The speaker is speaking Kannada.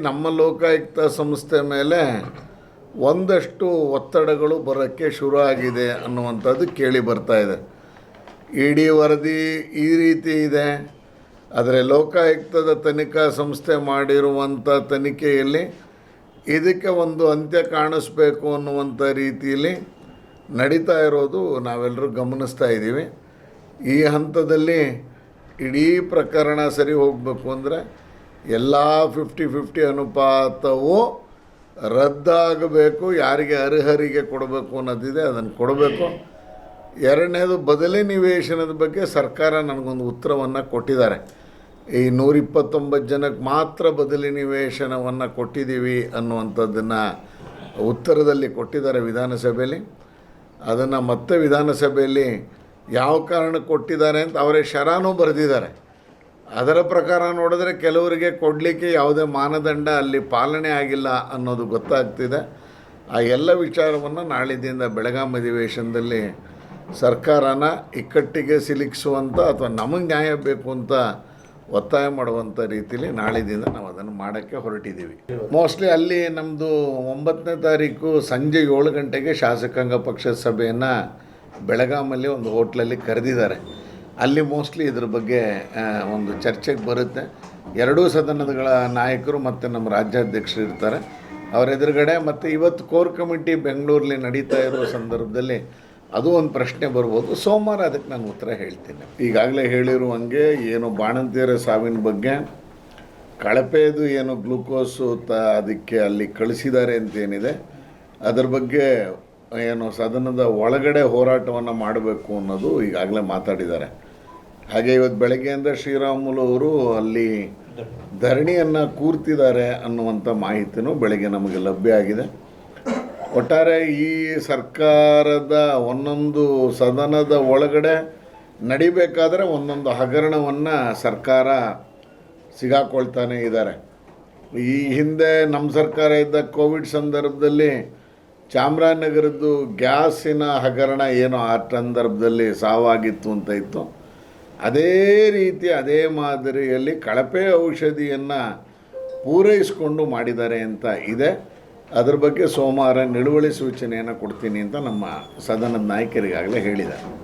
ನಮ್ಮ ಲೋಕಾಯುಕ್ತ ಸಂಸ್ಥೆ ಮೇಲೆ ಒಂದಷ್ಟು ಒತ್ತಡಗಳು ಬರೋಕ್ಕೆ ಶುರು ಆಗಿದೆ ಅನ್ನುವಂಥದ್ದು ಕೇಳಿ ಬರ್ತಾ ಇದೆ. ಇಡಿ ವರದಿ ಈ ರೀತಿ ಇದೆ, ಆದರೆ ಲೋಕಾಯುಕ್ತದ ತನಿಖಾ ಸಂಸ್ಥೆ ಮಾಡಿರುವಂಥ ತನಿಖೆಯಲ್ಲಿ ಇದಕ್ಕೆ ಒಂದು ಅಂತ್ಯ ಕಾಣಿಸ್ಬೇಕು ಅನ್ನುವಂಥ ರೀತಿಯಲ್ಲಿ ನಡೀತಾ ಇರೋದು ನಾವೆಲ್ಲರೂ ಗಮನಿಸ್ತಾ ಇದ್ದೀವಿ. ಈ ಹಂತದಲ್ಲಿ ಇಡೀ ಪ್ರಕರಣ ಸರಿ ಹೋಗಬೇಕು ಅಂದರೆ ಎಲ್ಲ 50-50 ಅನುಪಾತವು ರದ್ದಾಗಬೇಕು. ಯಾರಿಗೆ ಅರ್ಹರಿಗೆ ಕೊಡಬೇಕು ಅನ್ನೋದಿದೆ ಅದನ್ನು ಕೊಡಬೇಕು. ಎರಡನೇದು, ಬದಲಿ ನಿವೇಶನದ ಬಗ್ಗೆ ಸರ್ಕಾರ ನನಗೊಂದು ಉತ್ತರವನ್ನು ಕೊಟ್ಟಿದ್ದಾರೆ. ಈ 129 ಜನಕ್ಕೆ ಮಾತ್ರ ಬದಲಿ ನಿವೇಶನವನ್ನು ಕೊಟ್ಟಿದ್ದೀವಿ ಅನ್ನುವಂಥದ್ದನ್ನು ಉತ್ತರದಲ್ಲಿ ಕೊಟ್ಟಿದ್ದಾರೆ ವಿಧಾನಸಭೆಯಲ್ಲಿ. ಅದನ್ನು ಮತ್ತೆ ವಿಧಾನಸಭೆಯಲ್ಲಿ ಯಾವ ಕಾರಣಕ್ಕೆ ಕೊಟ್ಟಿದ್ದಾರೆ ಅಂತ ಅವರೇ ಶರಾನೂ ಬರೆದಿದ್ದಾರೆ. ಅದರ ಪ್ರಕಾರ ನೋಡಿದ್ರೆ ಕೆಲವರಿಗೆ ಕೊಡಲಿಕ್ಕೆ ಯಾವುದೇ ಮಾನದಂಡ ಅಲ್ಲಿ ಪಾಲನೆ ಆಗಿಲ್ಲ ಅನ್ನೋದು ಗೊತ್ತಾಗ್ತಿದೆ. ಆ ಎಲ್ಲ ವಿಚಾರವನ್ನು ನಾಳಿದಿಂದ ಬೆಳಗಾಂ ಅಧಿವೇಶನದಲ್ಲಿ ಸರ್ಕಾರನ ಇಕ್ಕಟ್ಟಿಗೆ ಸಿಲುಕಿಸುವಂಥ ಅಥವಾ ನಮಗೆ ನ್ಯಾಯ ಬೇಕು ಅಂತ ಒತ್ತಾಯ ಮಾಡುವಂಥ ರೀತಿಯಲ್ಲಿ ನಾಳಿದಿಂದ ನಾವು ಅದನ್ನು ಮಾಡೋಕ್ಕೆ ಹೊರಟಿದ್ದೀವಿ. ಮೋಸ್ಟ್ಲಿ ಅಲ್ಲಿ ನಮ್ಮದು 9ನೇ ತಾರೀಕು ಸಂಜೆ 7 ಗಂಟೆಗೆ ಶಾಸಕಾಂಗ ಪಕ್ಷದ ಸಭೆಯನ್ನು ಬೆಳಗಾಮಲ್ಲಿ ಒಂದು ಹೋಟ್ಲಲ್ಲಿ ಕರೆದಿದ್ದಾರೆ. ಅಲ್ಲಿ ಮೋಸ್ಟ್ಲಿ ಇದ್ರ ಬಗ್ಗೆ ಒಂದು ಚರ್ಚೆಗೆ ಬರುತ್ತೆ. ಎರಡೂ ಸದನಗಳ ನಾಯಕರು ಮತ್ತು ನಮ್ಮ ರಾಜ್ಯಾಧ್ಯಕ್ಷರು ಇರ್ತಾರೆ ಅವರ ಎದುರುಗಡೆ. ಮತ್ತು ಇವತ್ತು ಕೋರ್ ಕಮಿಟಿ ಬೆಂಗಳೂರಲ್ಲಿ ನಡೀತಾ ಇರೋ ಸಂದರ್ಭದಲ್ಲಿ ಅದು ಒಂದು ಪ್ರಶ್ನೆ ಬರ್ಬೋದು. ಸೋಮವಾರ ಅದಕ್ಕೆ ನಾನು ಉತ್ತರ ಹೇಳ್ತೀನಿ. ಈಗಾಗಲೇ ಹೇಳಿರುವಂಗೆ ಏನು ಬಾಣಂತಿಯರ ಸಾವಿನ ಬಗ್ಗೆ ಕಳಪೆದು ಏನು ಗ್ಲೂಕೋಸು ಅದಕ್ಕೆ ಅಲ್ಲಿ ಕಳಿಸಿದ್ದಾರೆ ಅಂತೇನಿದೆ, ಅದರ ಬಗ್ಗೆ ಏನು ಸದನದ ಒಳಗಡೆ ಹೋರಾಟವನ್ನು ಮಾಡಬೇಕು ಅನ್ನೋದು ಈಗಾಗಲೇ ಮಾತಾಡಿದ್ದಾರೆ. ಹಾಗೆ ಇವತ್ತು ಬೆಳಗ್ಗೆಯಿಂದ ಶ್ರೀರಾಮುಲು ಅವರು ಅಲ್ಲಿ ಧರಣಿಯನ್ನು ಕೂರ್ತಿದ್ದಾರೆ ಅನ್ನುವಂಥ ಮಾಹಿತಿನೂ ಬೆಳಗ್ಗೆ ನಮಗೆ ಲಭ್ಯ ಆಗಿದೆ. ಒಟ್ಟಾರೆ ಈ ಸರ್ಕಾರದ ಒಂದೊಂದು ಸದನದ ಒಳಗಡೆ ನಡಿಬೇಕಾದ್ರೆ ಒಂದೊಂದು ಹಗರಣವನ್ನು ಸರ್ಕಾರ ಸಿಗಾಕೊಳ್ತಾನೆ ಇದ್ದಾರೆ. ಈ ಹಿಂದೆ ನಮ್ಮ ಸರ್ಕಾರ ಇದ್ದ ಕೋವಿಡ್ ಸಂದರ್ಭದಲ್ಲಿ ಚಾಮರಾಜನಗರದ್ದು ಗ್ಯಾಸಿನ ಹಗರಣ ಏನೋ ಆ ಸಂದರ್ಭದಲ್ಲಿ ಸಾವಾಗಿತ್ತು ಅಂತ ಇತ್ತು. ಅದೇ ರೀತಿ ಅದೇ ಮಾದರಿಯಲ್ಲಿ ಕಳಪೆ ಔಷಧಿಯನ್ನು ಪೂರೈಸಿಕೊಂಡು ಮಾಡಿದ್ದಾರೆ ಅಂತ ಇದೆ. ಅದ್ರ ಬಗ್ಗೆ ಸೋಮವಾರ ನಿಲುವಳಿ ಸೂಚನೆಯನ್ನು ಕೊಡ್ತೀನಿ ಅಂತ ನಮ್ಮ ಸದನದ ನಾಯಕರಿಗಾಗಲೇ ಹೇಳಿದ್ದಾರೆ.